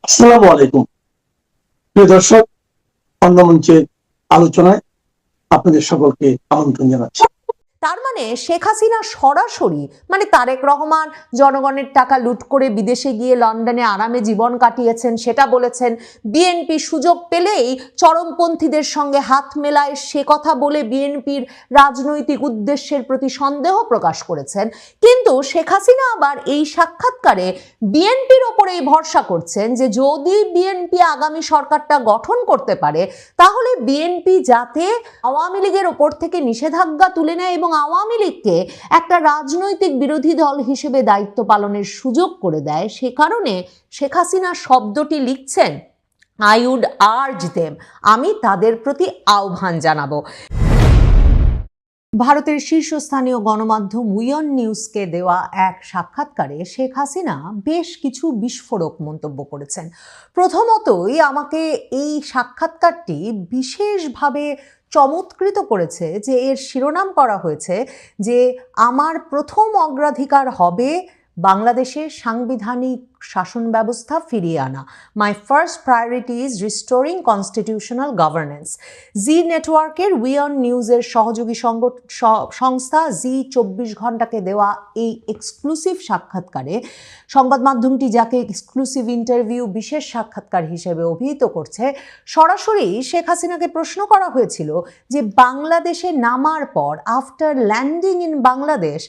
আসসালামু আলাইকুম। প্রিয় দর্শক, অন্ধমঞ্চের আলোচনায় আপনাদের সকলকে আমন্ত্রণ জানাচ্ছি। তার মানে শেখ হাসিনা সরাসরি তারেক রহমান জনগণের টাকা লুট করে বিদেশে গিয়ে লন্ডনে আরামে জীবন কাটিয়েছেন সেটা বলেছেন। বিএনপি সুযোগ পেলেই চরমপন্থীদের সঙ্গে হাত মেলায় সে কথা বলে বিএনপির রাজনৈতিক উদ্দেশ্যের প্রতি সন্দেহ প্রকাশ করেছেন। কিন্তু শেখ হাসিনা আবার এই সাক্ষাৎকারে বিএনপির ওপরেই ভরসা করছেন যে যদি বিএনপি আগামী সরকারটা গঠন করতে পারে তাহলে বিএনপি যাতে আওয়ামী লীগের ওপর থেকে নিষেধাজ্ঞা তুলে নেয় এবং আওয়ামী লীগকে একটা রাজনৈতিক বিরোধী দল হিসেবে দায়িত্ব পালনের সুযোগ করে দেয়। সে কারণে শেখ হাসিনা শব্দটি লিখছেন আই উড আর্জ দেম, আমি তাদের প্রতি আহ্বান জানাবো। ভারতের শীর্ষস্থানীয় গণমাধ্যম উইয়ন নিউজকে দেওয়া এক সাক্ষাৎকারে শেখ হাসিনা বেশ কিছু বিস্ফোরক মন্তব্য করেছেন। প্রথমতই আমাকে এই সাক্ষাৎকারটি বিশেষভাবে চমৎকৃত করেছে যে এর শিরোনাম করা হয়েছে যে আমার প্রথম অগ্রাধিকার হবে বাংলাদেশের সাংবিধানিক শাসন ব্যবস্থা ফিরিয়ে আনা। My first priority is restoring constitutional governance. Zee নেটওয়ার্কের উইয়ন নিউজের সহযোগী সংস্থা জি 24 ঘন্টাকে দেওয়া এই এক্সক্লুসিভ সাক্ষাৎকারে সংবাদ মাধ্যমটি যাকে এক্সক্লুসিভ ইন্টারভিউ বিশেষ সাক্ষাৎকার হিসেবে অভিহিত করছে, সরাসরি শেখ হাসিনাকে প্রশ্ন করা হয়েছিল যে বাংলাদেশে নামার পর আফটার ল্যান্ডিং ইন বাংলাদেশ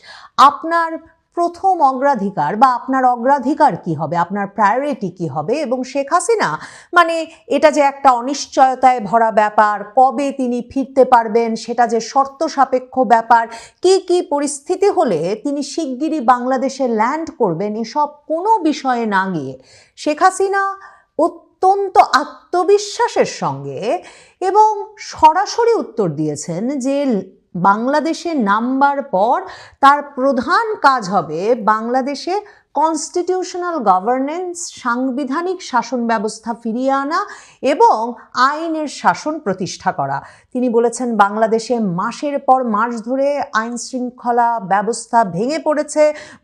আপনার প্রথম অগ্রাধিকার বা আপনার অগ্রাধিকার কি হবে, আপনার প্রায়োরিটি কি হবে। এবং শেখ হাসিনা এটা যে একটা অনিশ্চয়তায় ভরা ব্যাপার, কবে তিনি ফিরতে পারবেন সেটা যে শর্ত সাপেক্ষ ব্যাপার, কি কি পরিস্থিতি হলে তিনি শিগগিরই বাংলাদেশে ল্যান্ড করবেন, এসব কোনো বিষয়ে না গিয়ে শেখ হাসিনা অত্যন্ত আত্মবিশ্বাসের সঙ্গে এবং সরাসরি উত্তর দিয়েছেন যে বাংলাদেশে নামবার পর তার প্রধান কাজ হবে বাংলাদেশে কনস্টিটিউশনাল গভর্নেন্স, সাংবিধানিক শাসন ব্যবস্থা ফিরিয়ে আনা এবং আইনের শাসন প্রতিষ্ঠা করা। তিনি বলেছেন বাংলাদেশে মাসের পর মাস ধরে আইন শৃঙ্খলা ব্যবস্থা ভেঙে পড়েছে,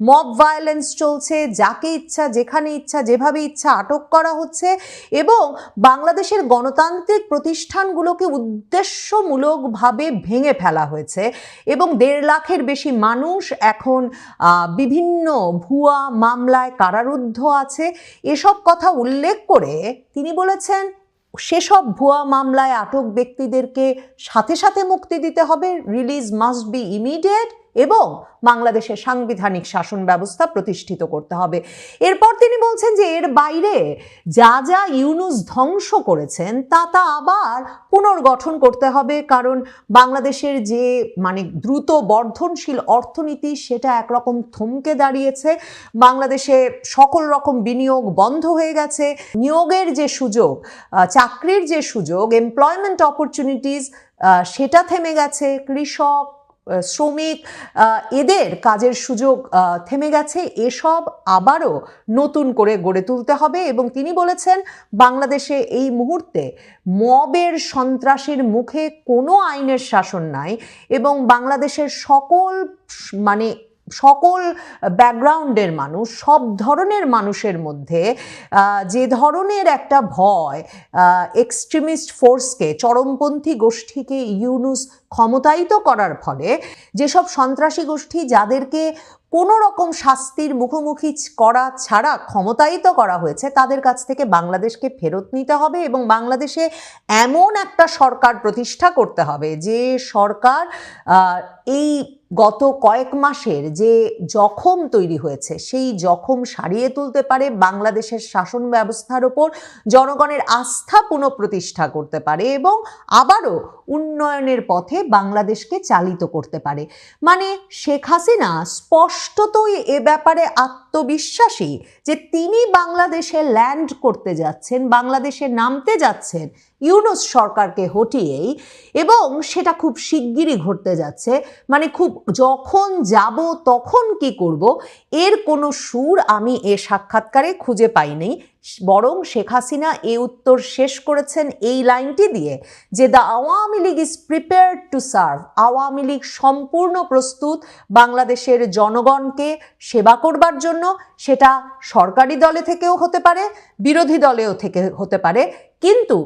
মব ভায়োলেন্স চলছে, যাকে ইচ্ছা যেখানে ইচ্ছা যেভাবে ইচ্ছা আটক করা হচ্ছে এবং বাংলাদেশের গণতান্ত্রিক প্রতিষ্ঠানগুলোকে উদ্দেশ্যমূলকভাবে ভেঙে ফেলা হয়েছে এবং 1.5 লাখের বেশি মানুষ এখন বিভিন্ন ভুয়া মামলায় কারারুদ্ধ আছে। এসব কথা উল্লেখ করে তিনি বলেছেন সেসব ভুয়া মামলায় আটক ব্যক্তিদেরকে সাথে সাথে মুক্তি দিতে হবে, রিলিজ মাস্ট বি ইমিডিয়েট, এবং বাংলাদেশের সাংবিধানিক শাসন ব্যবস্থা প্রতিষ্ঠিত করতে হবে। এরপর তিনি বলছেন যে এর বাইরে যা যা ইউনূস ধ্বংস করেছেন তা আবার পুনর্গঠন করতে হবে, কারণ বাংলাদেশের যে দ্রুত বর্ধনশীল অর্থনীতি সেটা একরকম থমকে দাঁড়িয়েছে। বাংলাদেশে সকল রকম বিনিয়োগ বন্ধ হয়ে গেছে, নিয়োগের যে সুযোগ, চাকরির যে সুযোগ, এমপ্লয়মেন্ট অপরচুনিটিস সেটা থেমে গেছে, কৃষক শ্রমিক এদের কাজের সুযোগ থেমে গেছে। এসব আবারও নতুন করে গড়ে তুলতে হবে এবং তিনি বলেছেন বাংলাদেশে এই মুহূর্তে মবের সন্ত্রাসের মুখে কোনো আইনের শাসন নাই এবং বাংলাদেশের সকল ব্যাকগ্রাউন্ডের মানুষ, সব ধরনের মানুষের মধ্যে যে ধরনের একটা ভয়, এক্সট্রিমিস্ট ফোর্সকে, চরমপন্থী গোষ্ঠীকে ইউনূস ক্ষমতায়িত করার ফলে যেসব সন্ত্রাসী গোষ্ঠী যাদেরকে কোনো রকম শাস্তির মুখোমুখি করা ছাড়া ক্ষমতায়িত করা হয়েছে তাদের কাছ থেকে বাংলাদেশকে ফেরত নিতে হবে এবং বাংলাদেশে এমন একটা সরকার প্রতিষ্ঠা করতে হবে যে সরকার এই গত কয়েক মাসের যে জখম তৈরি হয়েছে সেই জখম সারিয়ে তুলতে পারে, বাংলাদেশের শাসন ব্যবস্থার ওপর জনগণের আস্থা পুনঃপ্রতিষ্ঠা করতে পারে এবং আবারও উন্নয়নের পথে বাংলাদেশকে চালিত করতে পারে। শেখ হাসিনা স্পষ্টতই এ ব্যাপারে আত্মবিশ্বাসী যে তিনি বাংলাদেশে ল্যান্ড করতে যাচ্ছেন, বাংলাদেশে নামতে যাচ্ছেন ইউনূস সরকারকে হটিয়েই, এবং সেটা খুব শিগগিরই ঘটতে যাচ্ছে। খুব যখন যাব তখন কি করব এর কোনো সুর আমি এ সাক্ষাৎকারে খুঁজে পাইনি। বরং শেখ হাসিনা এই উত্তর শেষ করেছেন এই লাইনটি দিয়ে যে the Awami League is prepared to serve, Awami League সম্পূর্ণ প্রস্তুত বাংলাদেশের জনগণকে সেবা করবার জন্য। সেটা সরকারি দলে থেকেও হতে পারে, বিরোধী দলেও থেকে হতে পারে, কিন্তু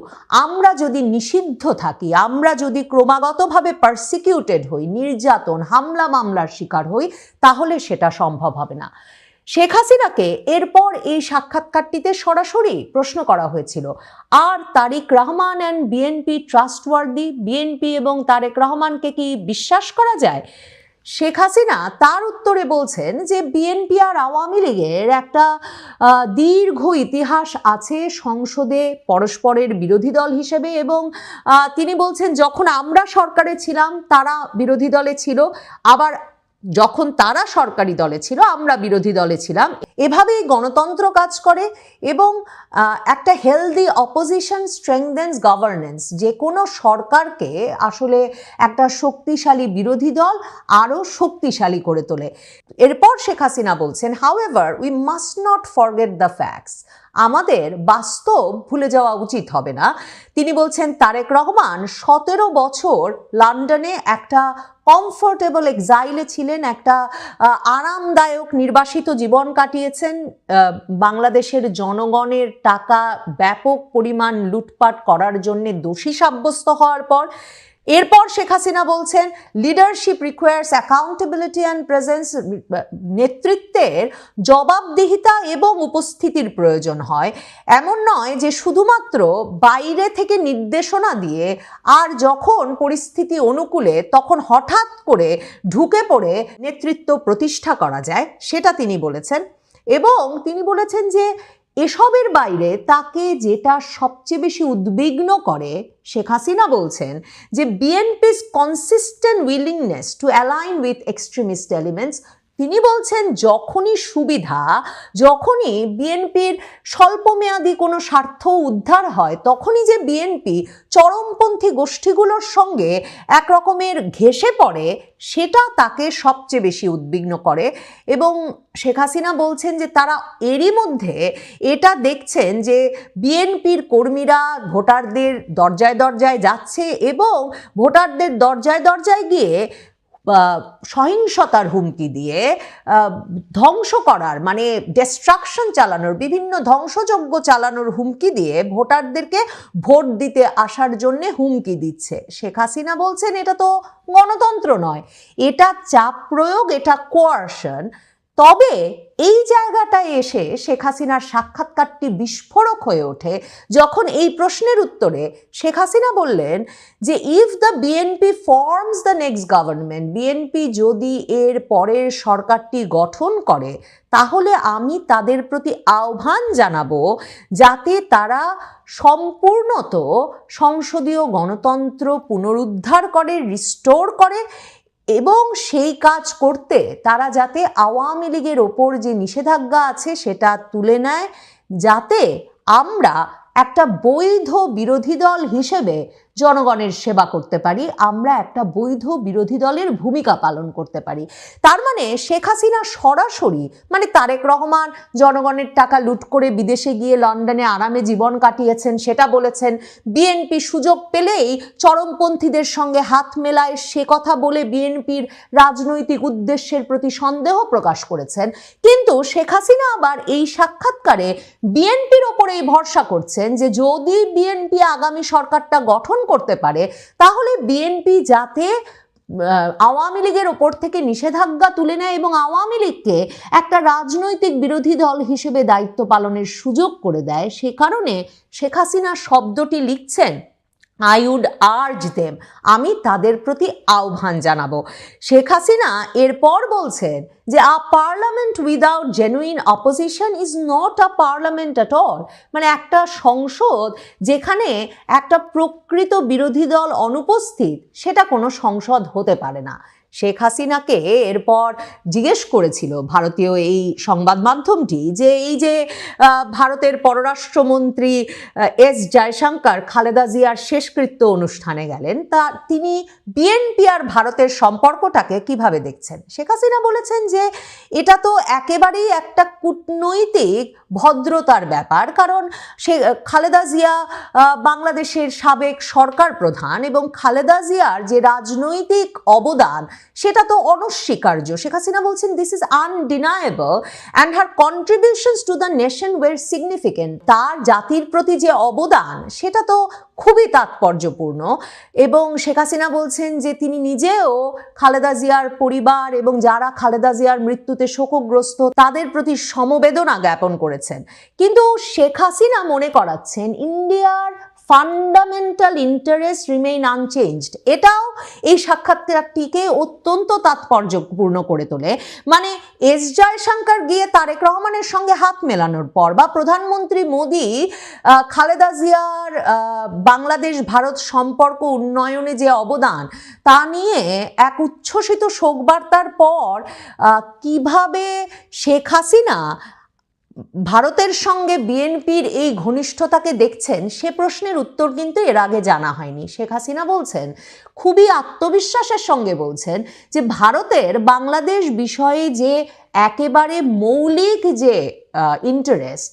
আমরা যদি নিষিদ্ধ থাকি, আমরা যদি ক্রমাগতভাবে পারসিকিউটেড হই, নির্যাতন, হামলা মামলার শিকার হই, তাহলে সেটা সম্ভব হবে না। শেখ হাসিনাকে এরপর এই সাক্ষাৎকারটিতে সরাসরি প্রশ্ন করা হয়েছিল, আর Tarique Rahman and BNP trustworthy, BNP এবং তারেক রহমানকে কি বিশ্বাস করা যায়? শেখ হাসিনা তার উত্তরে বলছেন যে বিএনপি আর আওয়ামী লীগের একটা দীর্ঘ ইতিহাস আছে সংসদে পরস্পরের বিরোধী দল হিসেবে, এবং তিনি বলছেন যখন আমরা সরকারে ছিলাম তারা বিরোধী দলে ছিল, আবার যখন তারা সরকারি দলে ছিল আমরা বিরোধী দলে ছিলাম। এভাবেই গণতন্ত্র কাজ করে এবং একটা হেলদি অপোজিশন স্ট্রেংথেনস গভর্নেন্স, যে কোনো সরকারকে আসলে একটা শক্তিশালী বিরোধী দল আরও শক্তিশালী করে তোলে। এরপর শেখ হাসিনা বলছেন, however we must not forget the facts, আমাদের বাস্তব ভুলে যাওয়া উচিত হবে না। তিনি বলছেন তারেক রহমান 17 বছর লন্ডনে একটা কমফোর্টেবল এক্সাইলে ছিলেন, একটা আরামদায়ক নির্বাসিত জীবন কাটিয়েছেন, বাংলাদেশের জনগণের টাকা ব্যাপক পরিমাণ লুটপাট করার জন্য দোষী সাব্যস্ত হওয়ার পর। এরপর শেখ হাসিনা বলছেন leadership requires accountability and presence, নেতৃত্বের জবাবদিহিতা এবং উপস্থিতির প্রয়োজন হয়। এমন নয় যে শুধুমাত্র বাইরে থেকে নির্দেশনা দিয়ে আর যখন পরিস্থিতি অনুকূলে তখন হঠাৎ করে ঢুকে পড়ে নেতৃত্ব প্রতিষ্ঠা করা যায়, সেটা তিনি বলেছেন। এবং তিনি বলেছেন যে এসবের বাইরে তাকে যেটা সবচেয়ে বেশি উদ্বিগ্ন করে, শেখ হাসিনা বলছেন যে বিএনপি's consistent willingness to align with extremist elements। তিনি বলছেন যখনই সুবিধা, যখনই বিএনপির স্বল্পমেয়াদী কোনো স্বার্থ উদ্ধার হয়, তখনই যে বিএনপি চরমপন্থী গোষ্ঠীগুলোর সঙ্গে এক রকমের ঘেঁষে পড়ে, সেটা তাকে সবচেয়ে বেশি উদ্বিগ্ন করে। এবং শেখ হাসিনা বলছেন যে তারা এরই মধ্যে এটা দেখছেন যে বিএনপির কর্মীরা ভোটারদের দরজায় দরজায় যাচ্ছে এবং ভোটারদের দরজায় দরজায় গিয়ে সহিংসতার হুমকি দিয়ে, ধ্বংস করার মানে ডিস্ট্রাকশন চালানোর, বিভিন্ন ধ্বংসযজ্ঞ চালানোর হুমকি দিয়ে ভোটারদেরকে ভোট দিতে আসার জন্য হুমকি দিচ্ছে। শেখ হাসিনা বলছেন এটা তো গণতন্ত্র নয়, এটা চাপ প্রয়োগ, এটা কোয়ারশন। তবে এই জায়গাটায় এসে শেখ হাসিনার সাক্ষাৎকারটি বিস্ফোরক হয়ে ওঠে যখন এই প্রশ্নের উত্তরে শেখ হাসিনা বললেন যে if the BNP forms the next government, BNP যদি এর পরের সরকারটি গঠন করে, তাহলে আমি তাদের প্রতি আহ্বান জানাবো যাতে তারা সম্পূর্ণত সংসদীয় গণতন্ত্র পুনরুদ্ধার করে, রিস্টোর করে, এবং সেই কাজ করতে তারা যাতে আওয়ামী লীগের ওপর যে নিষেধাজ্ঞা আছে সেটা তুলে নেয়, যাতে আমরা একটা বৈধ বিরোধী দল হিসেবে জনগণের সেবা করতে পারি, আমরা একটা বৈধ বিরোধী দলের ভূমিকা পালন করতে পারি। তার মানে শেখ হাসিনা সরাসরি, মানে তারেক রহমান জনগণের টাকা লুট করে বিদেশে গিয়ে লন্ডনে আরামে জীবন কাটিয়েছেন সেটা বলেছেন, বিএনপি সুযোগ পেলেই চরমপন্থীদের সঙ্গে হাত মেলায় সে কথা বলে বিএনপির রাজনৈতিক উদ্দেশ্যের প্রতি সন্দেহ প্রকাশ করেছেন। কিন্তু শেখ হাসিনা আবার এই সাক্ষাৎকারে বিএনপির ওপরেই ভরসা করছেন যে যদি বিএনপি আগামী সরকারটা গঠন করতে পারে তাহলে বিএনপি যাতে আওয়ামী লীগের ওপর থেকে নিষেধাজ্ঞা তুলে নেয় এবং আওয়ামী লীগকে একটা রাজনৈতিক বিরোধী দল হিসেবে দায়িত্ব পালনের সুযোগ করে দেয়। সে কারণে শেখ হাসিনা শব্দটি লিখছেন I would urge them, আমি তাদের প্রতি আহ্বান জানাবো। শেখ হাসিনা এরপর বলছেন যে a parliament without genuine opposition is not a parliament at all, মানে একটা সংসদ যেখানে একটা প্রকৃত বিরোধী দল অনুপস্থিত, সেটা কোনো সংসদ হতে পারে না। শেখ হাসিনাকে এরপর জিজ্ঞেস করেছিল ভারতীয় এই সংবাদ মাধ্যমটি যে এই যে ভারতের পররাষ্ট্রমন্ত্রী এস জয়শঙ্কর খালেদা জিয়ার শেষকৃত্য অনুষ্ঠানে গেলেন, তা তিনি বিএনপি আর ভারতের সম্পর্কটাকে কিভাবে দেখছেন। শেখ হাসিনা বলেছেন যে এটা তো একেবারেই একটা কূটনৈতিক ভদ্রতার ব্যাপার, কারণ সে খালেদা জিয়া বাংলাদেশের সাবেক সরকার প্রধান এবং খালেদা জিয়ার যে রাজনৈতিক অবদান সেটা তো অনস্বীকার্য। শেখ হাসিনা বলছেন this is undeniable and her contributions to the nation were significant. তার জাতির প্রতি যে অবদান সেটা তো খুবই তাৎপর্যপূর্ণ। এবং শেখ হাসিনা বলছেন যে তিনি নিজেও খালেদা জিয়ার পরিবার এবং যারা খালেদা জিয়ার মৃত্যুতে শোকগ্রস্ত তাদের প্রতি সমবেদনা জ্ঞাপন করেছেন। কিন্তু শেখ হাসিনা মনে করাচ্ছেন ইন্ডিয়ার ফান্ডামেন্টাল ইন্টারেস্ট রিমেইন আনচেঞ্জড। এটাও এই সাক্ষাৎকারটিকে অত্যন্ত তাৎপর্যপূর্ণ করে তোলে। মানে এস জয়শঙ্কর গিয়ে তারেক রহমানের সঙ্গে হাত মেলানোর পর বা প্রধানমন্ত্রী মোদী খালেদা জিয়ার বাংলাদেশ ভারত সম্পর্ক উন্নয়নে যে অবদান তা নিয়ে এক উচ্ছ্বসিত শোকবার্তার পর কিভাবে শেখ হাসিনা ভারতের সঙ্গে বিএনপির এই ঘনিষ্ঠতাকে দেখছেন সে প্রশ্নের উত্তর কিন্তু এর আগে জানা হয়নি। শেখ হাসিনা বলছেন, খুবই আত্মবিশ্বাসের সঙ্গে বলছেন যে ভারতের বাংলাদেশ বিষয়ে যে একেবারে মৌলিক যে ইন্টারেস্ট,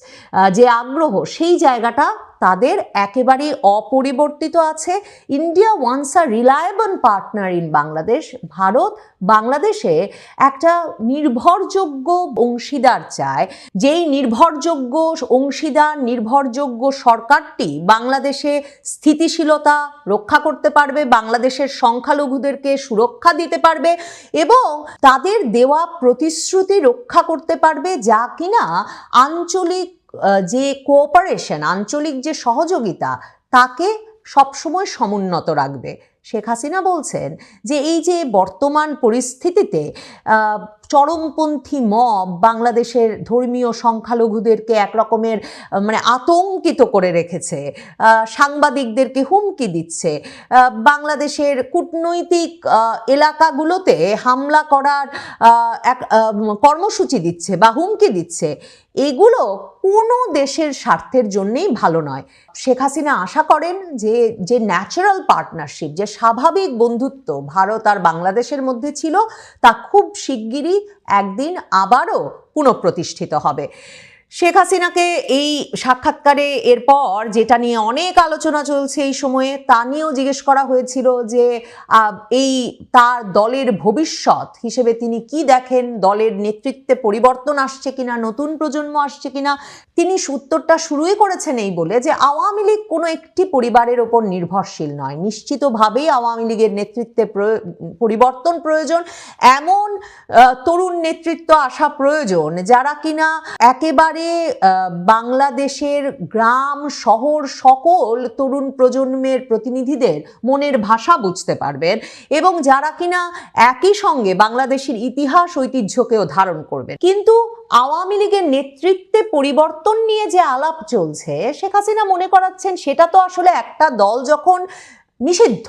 যে আগ্রহ, সেই জায়গাটা তাদের একেবারে অপরিবর্তিত আছে। India wants a reliable partner in Bangladesh. Bharat বাংলাদেশে একটা নির্ভরযোগ্য অংশীদার চায়, যেই নির্ভরযোগ্য অংশীদার নির্ভরযোগ্য সরকারটি বাংলাদেশে স্থিতিশীলতা রক্ষা করতে পারবে, বাংলাদেশের সংখ্যালঘুদেরকে সুরক্ষা দিতে পারবে এবং তাদের দেওয়া প্রতিশ্রুতি রক্ষা করতে পারবে, যা কিনা আঞ্চলিক যে কোঅপারেশন, আঞ্চলিক যে সহযোগিতা তাকে সবসময় সমুন্নত রাখবে। শেখ হাসিনা বলছেন যে এই যে বর্তমান পরিস্থিতিতে চরমপন্থী মব বাংলাদেশের ধর্মীয় সংখ্যালঘুদেরকে একরকমের মানে আতঙ্কিত করে রেখেছে, সাংবাদিকদেরকে হুমকি দিচ্ছে, বাংলাদেশের কূটনৈতিক এলাকাগুলোতে হামলা করার এক কর্মসূচি দিচ্ছে বা হুমকি দিচ্ছে, এগুলো কোনো দেশের স্বার্থের জন্যই ভালো নয়। শেখ হাসিনা আশা করেন যে যে ন্যাচারাল পার্টনারশিপ, যে স্বাভাবিক বন্ধুত্ব ভারত আর বাংলাদেশের মধ্যে ছিল তা খুব শিগগিরই একদিন আবারও পুনঃপ্রতিষ্ঠিত হবে। শেখ হাসিনাকে এই সাক্ষাৎকারে এরপর যেটা নিয়ে অনেক আলোচনা চলছে এই সময়ে তা নিয়েও জিজ্ঞেস করা হয়েছিল যে এই তার দলের ভবিষ্যৎ হিসেবে তিনি কি দেখেন, দলের নেতৃত্বে পরিবর্তন আসছে কিনা, নতুন প্রজন্ম আসছে কিনা। তিনি উত্তরটা শুরুই করেছেন এই বলে যে আওয়ামী লীগ কোনো একটি পরিবারের ওপর নির্ভরশীল নয়, নিশ্চিতভাবেই আওয়ামী লীগের নেতৃত্বে পরিবর্তন প্রয়োজন, এমন তরুণ নেতৃত্ব আসা প্রয়োজন যারা কিনা একেবারে বাংলাদেশের গ্রাম শহর সকল তরুণ প্রজন্মের প্রতিনিধিদের মনের ভাষা বুঝতে পারবেন এবং যারা কিনা একই সঙ্গে বাংলাদেশের ইতিহাস ঐতিহ্যকেও ধারণ করবেন। কিন্তু আওয়ামী লীগের নেতৃত্বে পরিবর্তন নিয়ে যে আলাপ চলছে, শেখ হাসিনা মনে করাচ্ছেন সেটা তো আসলে একটা দল যখন নিষিদ্ধ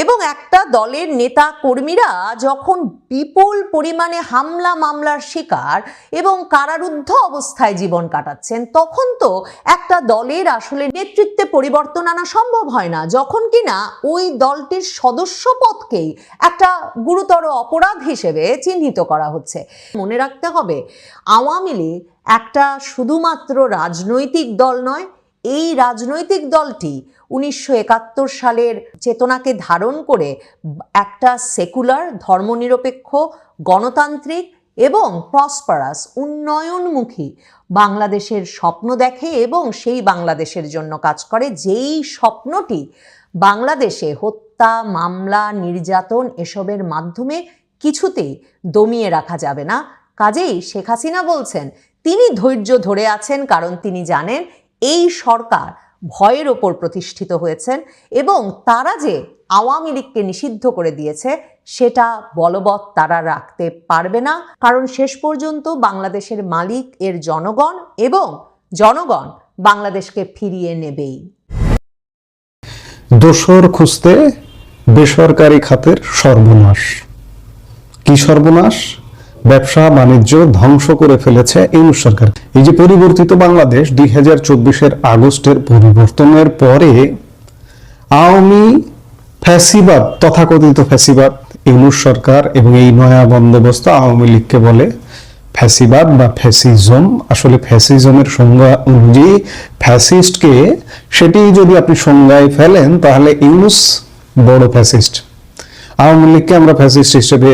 এবং একটা দলের নেতা কর্মীরা যখন বিপুল পরিমাণে হামলা মামলার শিকার এবং কারারুদ্ধ অবস্থায় জীবন কাটাচ্ছেন, তখন তো একটা দলের আসলে নেতৃত্বে পরিবর্তন আনা সম্ভব হয় না, যখন কিনা ওই দলটির সদস্য পদকেই একটা গুরুতর অপরাধ হিসেবে চিহ্নিত করা হচ্ছে। মনে রাখতে হবে আওয়ামী লীগ একটা শুধুমাত্র রাজনৈতিক দল নয়, এই রাজনৈতিক দলটি 1971 সালের চেতনাকে ধারণ করে একটা সেকুলার, ধর্মনিরপেক্ষ, গণতান্ত্রিক এবং প্রসপারাস, উন্নয়নমুখী বাংলাদেশের স্বপ্ন দেখে এবং সেই বাংলাদেশের জন্য কাজ করে, যেই স্বপ্নটি বাংলাদেশে হত্যা, মামলা, নির্যাতন এসবের মাধ্যমে কিছুতেই দমিয়ে রাখা যাবে না। কাজেই শেখ হাসিনা বলছেন তিনি ধৈর্য ধরে আছেন, কারণ তিনি জানেন এই সরকার ভয়ের ওপর প্রতিষ্ঠিত হয়েছেন এবং তারা যে আওয়ামী লীগকে নিষিদ্ধ করে দিয়েছে সেটা বলবৎ তারা রাখতে পারবে না, কারণ শেষ পর্যন্ত বাংলাদেশের মালিক এর জনগণ এবং জনগণ বাংলাদেশকে ফিরিয়ে নেবেই। দোসর খুঁজতে বেসরকারি খাতের সর্বনাশ। কি সর্বনাশ! ব্যবসা বাণিজ্য ধ্বংস করে ফেলেছে ইউনূস সরকার। এই যে পরিবর্তিত বাংলাদেশ 2024-এর আগস্টের পরিবর্তনের পরে আওয়ামী ফ্যাসিবাদ, তথাকথিত ফ্যাসিবাদ ইউনূস সরকার এবং এই নয়া বন্দোবস্ত আওয়ামী লীগকে বলে ফ্যাসিবাদ বা ফ্যাসিজম। আসলে ফ্যাসিজমের সংজ্ঞা অনুযায়ী ফ্যাসিস্টকে, সেটি যদি আপনি সংজ্ঞায় ফেলেন তাহলে ইউনূস বড় ফ্যাসিস্ট। আওয়ামী লীগকে আমরা ফ্যাসিস্ট হিসেবে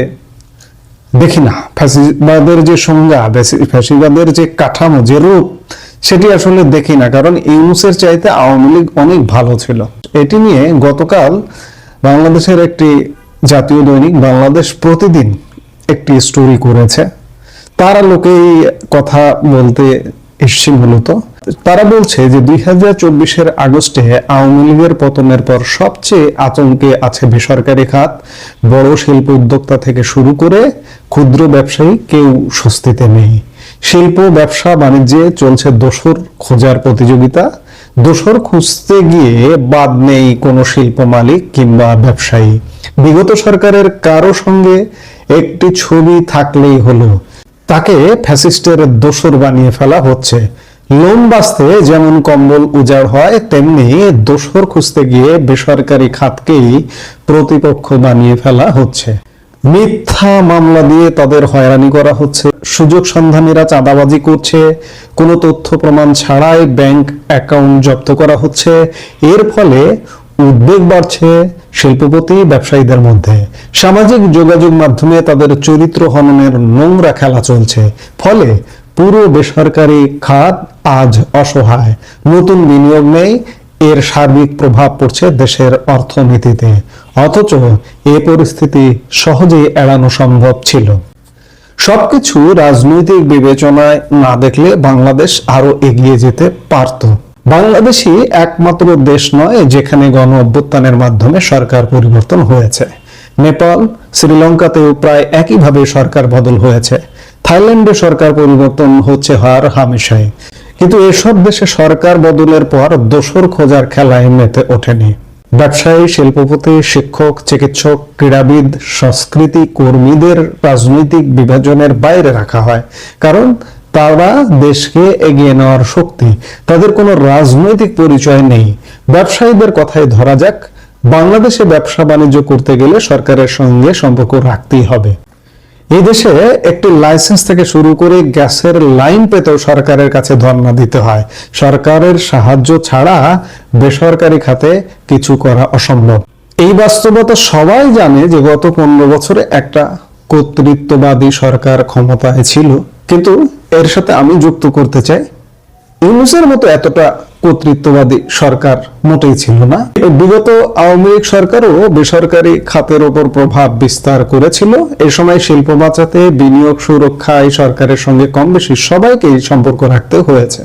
দেখি না। ফ্যাসিবাদের যে সংজ্ঞা, ফ্যাসিবাদের যে কাঠামো, যে রূপ, সেটি আসলে দেখি না, কারণ ইউনূসের চাইতে আওয়ামী লীগ অনেক ভালো ছিল। এটি নিয়ে গতকাল বাংলাদেশের একটি জাতীয় দৈনিক বাংলাদেশ প্রতিদিন একটি স্টোরি করেছে। তারা লোকেই কথা বলতে এসছে মূলত। তারা বলছে যে 2024-এর আগস্টে আওয়ামী লীগের পতনের পর সবচেয়ে আতঙ্কে আছে বেসরকারি খাত। বড় শিল্প উদ্যোক্তা থেকে শুরু করে ক্ষুদ্র ব্যবসায়ী কেউ স্বস্তিতে নেই। শিল্প ব্যবসা বাণিজ্যে চলছে দোসর খোঁজার প্রতিযোগিতা। দোসর খুঁজতে গিয়ে বাদ নেই কোনো শিল্প মালিক কিংবা ব্যবসায়ী। বিগত সরকারের কারো সঙ্গে একটি ছবি থাকলেই হলো, তাকে ফ্যাসিস্টের দোসর বানিয়ে ফেলা হচ্ছে। লোন বাঁচতে যেমন কম্বল উজাড় হয়, তেমনি দোসর খুঁজতে গিয়ে বেসরকারি খাতকেই প্রতিপক্ষ বানিয়ে ফেলা হচ্ছে। মিথ্যা মামলা দিয়ে তাদের হয়রানি করা হচ্ছে। সুযোগ সন্ধানীরা চাঁদাবাজি করছে। কোনো তথ্য প্রমাণ ছাড়াই ব্যাংক অ্যাকাউন্ট জব্দ করা হচ্ছে। এর ফলে উদ্বেগ বাড়ছে শিল্পপতি ব্যবসায়ীদের মধ্যে। সামাজিক যোগাযোগ মাধ্যমে তাদের চরিত্র হননের নোংরা খেলা চলছে। ফলে পুরো বেসরকারি খাত আজ অসহায়। নতুন বিনিয়োগ নেই। এর সার্বিক প্রভাব পড়ছে দেশের অর্থনীতিতে। অথচ এ পরিস্থিতি সহজেই এড়ানো সম্ভব ছিল। সবকিছু রাজনৈতিক বিবেচনায় না দেখলে বাংলাদেশ আরো এগিয়ে যেতে পারত। বাংলাদেশই একমাত্র দেশ নয় যেখানে গণ অভ্যুত্থানের মাধ্যমে সরকার পরিবর্তন হয়েছে। নেপাল, শ্রীলঙ্কাতেও প্রায় একইভাবে সরকার বদল হয়েছে। থাইল্যান্ডে সরকার পরিবর্তন হচ্ছে হওয়ার হামেশাই। কিন্তু এসব দেশে সরকার বদলের পর দোসর খোঁজার খেলায় মেতে ওঠেনি। ব্যবসায়ী, শিল্পপতি, শিক্ষক, চিকিৎসক, ক্রীড়াবিদ, সংস্কৃতি কর্মীদের রাজনৈতিক বিভাজনের বাইরে রাখা হয়, কারণ তারা দেশকে এগিয়ে নেওয়ার শক্তি। তাদের কোনো রাজনৈতিক পরিচয় নেই। ব্যবসায়ীদের কথাই ধরা যাক। বাংলাদেশে ব্যবসা বাণিজ্য করতে গেলে সরকারের সঙ্গে সম্পর্ক রাখতেই হবে। এই দেশে একটি লাইসেন্স থেকে শুরু করে গ্যাসের লাইন পেতেও সরকারের কাছে ধর্ণা দিতে হয়। সরকারের সাহায্য ছাড়া বেসরকারি খাতে কিছু করা অসম্ভব। এই বাস্তবতা সবাই জানে যে গত 15 বছরে একটা কর্তৃত্ববাদী সরকার ক্ষমতায় ছিল। কিন্তু এর সাথে আমি যুক্ত করতে চাই, ইউনূসের মতো এতটা কর্তৃত্ববাদী সরকার মোটেই ছিল না। বিগত আওয়ামী লীগ সরকারও বেসরকারি খাতের ওপর প্রভাব বিস্তার করেছিল। এ সময় শিল্প বাঁচাতে, বিনিয়োগ সুরক্ষায় সরকারের সঙ্গে কম বেশি সবাইকেই সম্পর্ক রাখতে হয়েছে।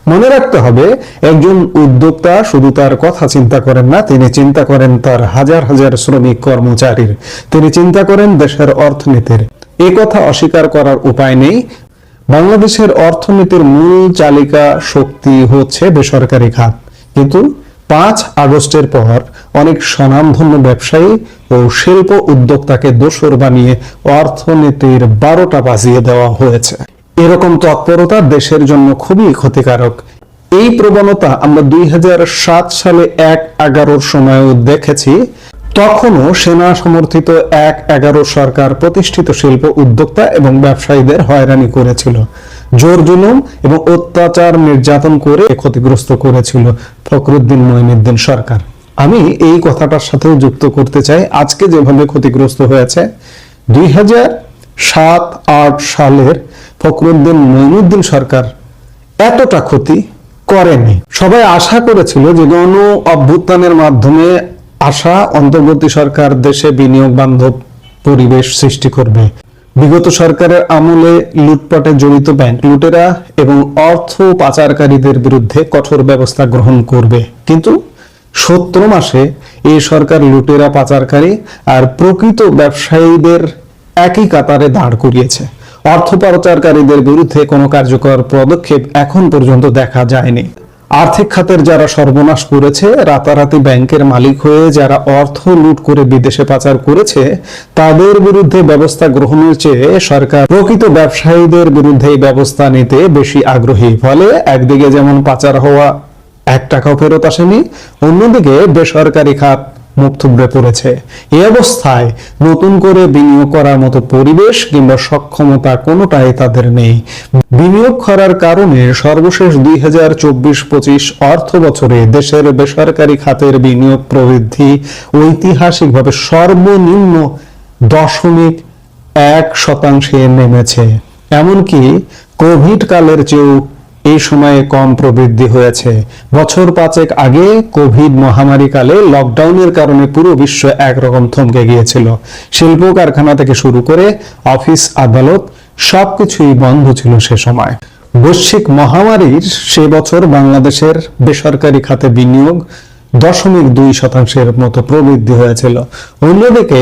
মনে রাখতে হবে, একজন উদ্যোক্তা শুধু তার কথা চিন্তা করেন না, তিনি চিন্তা করেন তার হাজার হাজার শ্রমিক কর্মচারীর। তিনি চিন্তা করেন দেশের অর্থনীতির। এ কথা অস্বীকার করার উপায় নেই। বাংলাদেশের অর্থনীতির মূল চালিকা শক্তি হচ্ছে বেসরকারি খাত। কিন্তু 5 আগস্টের পর অনেক স্বনামধন্য ব্যবসায়ী ও শিল্প উদ্যোক্তাকে দোসর বানিয়ে অর্থনীতির 12টা বাজিয়ে দেওয়া হয়েছে। এরকম তৎপরতা দেশের জন্য খুবই ক্ষতিকারক। এই প্রবণতা আমরা 2007 সালে 1/11 সময়ও দেখেছি। তখনও সেনা সমর্থিত 1/11 সরকার প্রতিষ্ঠিত শিল্প উদ্যোক্তা এবং ব্যবসায়ীদের হয়রানি করেছিল, জোর জুলুম এবং অত্যাচার নির্যাতন করে ক্ষতিগ্রস্ত করেছিল ফখরুদ্দিন মঈনুদ্দিন সরকার। আমি এই কথাটার সাথেও যুক্ত করতে চাই, আজকে যেভাবে ক্ষতিগ্রস্ত হয়েছে 2007-8 সালের ফখরুদ্দিন মঈনুদ্দিন সরকার এতটা ক্ষতি করেনি। সবাই আশা করেছিল যে গণ অভ্যুত্থানের মাধ্যমে আশা অন্তর্বর্তী সরকার দেশে বিনিয়োগ বান্ধব পরিবেশ সৃষ্টি করবে। বিগত সরকারের আমলে লুটপাটে জড়িত ব্যাংক লুটেরা এবং অর্থ পাচারকারীদের বিরুদ্ধে কঠোর ব্যবস্থা গ্রহণ করবে। কিন্তু 17 মাসে এই সরকার লুটেরা, পাচারকারী আর প্রকৃত ব্যবসায়ীদের একই কাতারে দাঁড় করিয়েছে। অর্থ পাচারকারীদের বিরুদ্ধে কোনো কার্যকর পদক্ষেপ এখন পর্যন্ত দেখা যায়নি। আর্থিক খাতের যারা সর্বনাশ করেছে, রাতারাতি ব্যাংকের মালিক হয়ে যারা অর্থ লুট করে বিদেশে পাচার করেছে, তাদের বিরুদ্ধে ব্যবস্থা গ্রহণের চেয়ে সরকার প্রকৃত ব্যবসায়ীদের বিরুদ্ধে ব্যবস্থা নিতে বেশি আগ্রহী। ফলে একদিকে যেমন পাচার হওয়া 1 টাকাও ফেরত আসেনি, অন্যদিকে বেসরকারি খাত মুখ থুবড়ে পড়েছে। এই অবস্থায় নতুন করে বিনিয়োগ করার মতো পরিবেশ কিংবা সক্ষমতা কোনোটাই তাদের নেই। বিনিয়োগ করার কারণে সর্বশেষ 2024-25 অর্থ বছরে দেশের বেসরকারি খাতের বিনিয়োগ প্রবৃদ্ধি ঐতিহাসিকভাবে সর্বনিম্ন 0.1% নেমেছে। এমনকি কোভিড কালের চেয়েও এই সময়ে কম প্রবৃদ্ধি হয়েছে। বছর 5 আগে কোভিড মহামারী কালে লকডাউনের কারণে পুরো বিশ্ব একরকম থমকে গিয়েছিল। শিল্প কারখানা থেকে শুরু করে অফিস আদালত সবকিছুই বন্ধ ছিল সে সময়। বৈশ্বিক মহামারীর সে বছর বাংলাদেশের বেসরকারি খাতে বিনিয়োগ 0.2% মতো প্রবৃদ্ধি হয়েছিল। অন্যদিকে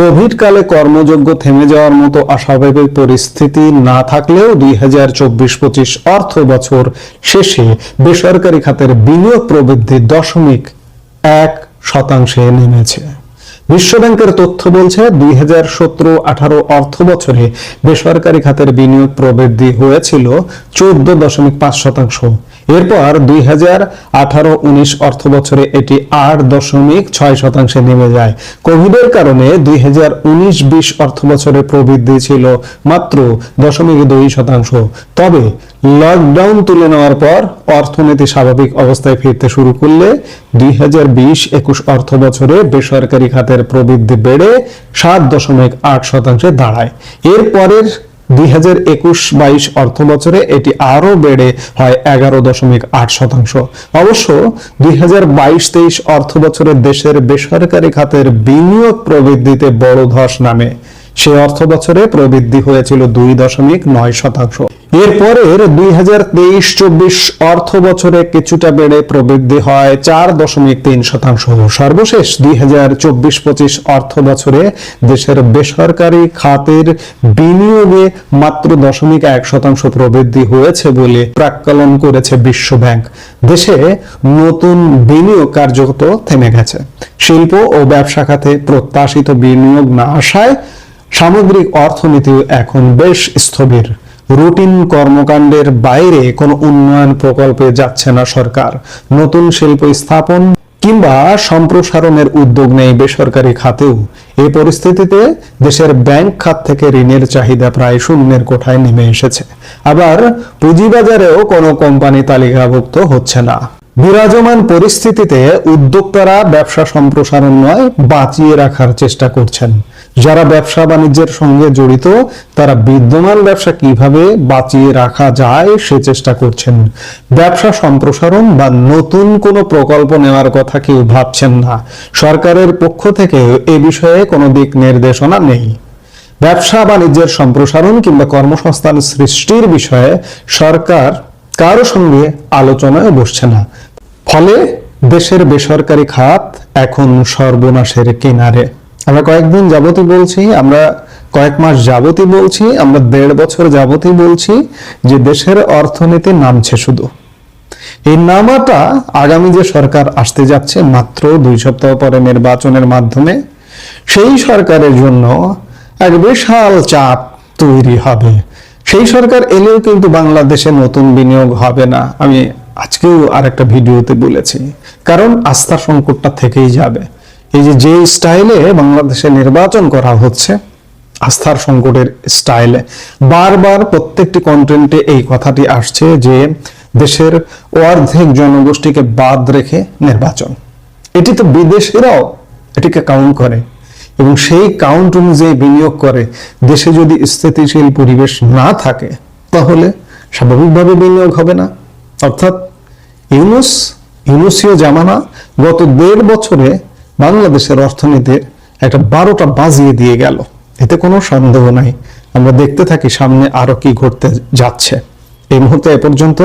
কোভিড কালে কর্মযোগ্য থেমে যাওয়ার মতো অস্বাভাবিক পরিস্থিতি না থাকলেও 2024-25 অর্থ বছর শেষে বেসরকারি খাতের বিনিয়োগ প্রবৃদ্ধি 0.1% নেমেছে। বিশ্বব্যাংকের তথ্য বলছে 2017-18 অর্থ বছরে বেসরকারি খাতের বিনিয়োগ প্রবৃদ্ধি হয়েছিল 14.5%। এরপর 2018-19 অর্থ বছরে এটি 8.6% নেমে যায়। কোভিডের কারণে 2019-20 অর্থ বছরে প্রবৃদ্ধি ছিল মাত্র 0.2%। তবে লকডাউন তুলে নেওয়ার পর অর্থনীতি স্বাভাবিক অবস্থায় ফিরতে শুরু করলে 2020-21 অর্থ বছরে বেসরকারি খাতের প্রবৃদ্ধি বেড়ে 7.8% দাঁড়ায়। এরপরের 2021-22 অর্থ বছরে এটি আরো বেড়ে হয় 11.8%। অবশ্য 2022-23 অর্থ বছরে দেশের বেসরকারি খাতের বিনিয়োগ প্রবৃদ্ধিতে বড় ধস নামে। সে অর্থ বছরে প্রবৃদ্ধি হয়েছিল 2.9%। এরপরের 2023-24 অর্থ বছরে কিছুটা বেড়ে প্রবৃদ্ধি হয় 4.3%। সর্বশেষ 2024-25 অর্থ বছরে দেশের বেসরকারি খাতের বিনিয়োগে মাত্র 0.1% প্রবৃদ্ধি হয়েছে বলে প্রাক্কলন করেছে বিশ্ব ব্যাংক। দেশে নতুন বিনিয়োগ কার্যত থেমে গেছে। শিল্প ও ব্যবসা খাতে প্রত্যাশিত বিনিয়োগ না আসায় সামগ্রিক অর্থনীতি এখন বেশ স্থবির। রুটিন কর্মকাণ্ডের বাইরে কোনো উন্নয়ন প্রকল্পে যাচ্ছে না সরকার। নতুন শিল্প স্থাপন কিংবা সম্প্রসারণের উদ্যোগ নেই বেসরকারি খাতেও। এই পরিস্থিতিতে দেশের ব্যাংক খাত থেকে ঋণের চাহিদা প্রায় শূন্যের কোঠায় নেমে এসেছে। আবার পুঁজিবাজারেও কোনো কোম্পানি তালিকাভুক্ত হচ্ছে না। বিরাজমান পরিস্থিতিতে উদ্যোক্তারা ব্যবসা সম্প্রসারণ নয়, বাঁচিয়ে রাখার চেষ্টা করছেন। যারা ব্যবসা বাণিজ্যের সঙ্গে জড়িত তারা বিদ্যমান ব্যবসা কিভাবে বাঁচিয়ে রাখা যায় সে চেষ্টা করছেন। ব্যবসা সম্প্রসারণ বা নতুন কোনো প্রকল্প নেওয়ার কথা কেউ ভাবছেন না। সরকারের পক্ষ থেকে এ বিষয়ে কোনো দিক নির্দেশনা নেই। ব্যবসা বাণিজ্যের সম্প্রসারণ কিংবা কর্মসংস্থান সৃষ্টির বিষয়ে সরকার কারো সঙ্গে আলোচনায় বসছে না। ফলে দেশের বেসরকারি খাত এখন সর্বনাশের কিনারে। আমরা কয়েকদিন যাবতই বলছি, আমরা কয়েক মাস যাবতই বলছি, আমরা 1.5 বছর যাবতই বলছি যে দেশের অর্থনীতি নামছে শুধু। এই নামাটা আগামী যে সরকার আসতে যাচ্ছে মাত্র 2 সপ্তাহ পরে নির্বাচনের মাধ্যমে, সেই সরকারের জন্য এক বিশাল চাপ তৈরি হবে। সেই সরকার এলেও কিন্তু বাংলাদেশে নতুন বিনিয়োগ হবে না। আমি আজকেও আরেকটা ভিডিওতে বলেছি, কারণ আস্থার সংকটটা থেকেই যাবে। এই যে স্টাইলে বাংলাদেশে নির্বাচন করা হচ্ছে, আস্থার সংকটের স্টাইলে বারবার প্রত্যেকটি কন্টেন্টে এই কথাটি আসছে যে দেশের অর্ধেক জনগোষ্ঠীকে বাদ রেখে নির্বাচন। এটি তো বিদেশিরাও এটিকে কাউন্ট করে এবং সেই কাউন্ট অনুযায়ী বিনিয়োগ করে। দেশে যদি স্থিতিশীল পরিবেশ না থাকে তাহলে স্বাভাবিকভাবে বিনিয়োগ হবে না। অর্থাৎ ইউনুসীয় জামানা গত 1.5 বছরে বাংলাদেশের অর্থনীতির একটা 12টা বাজিয়ে দিয়ে গেল, এতে কোনো সন্দেহ নাই। আমরা দেখতে থাকি সামনে আরো কি ঘটতে যাচ্ছে। এই মুহূর্তে এ পর্যন্ত।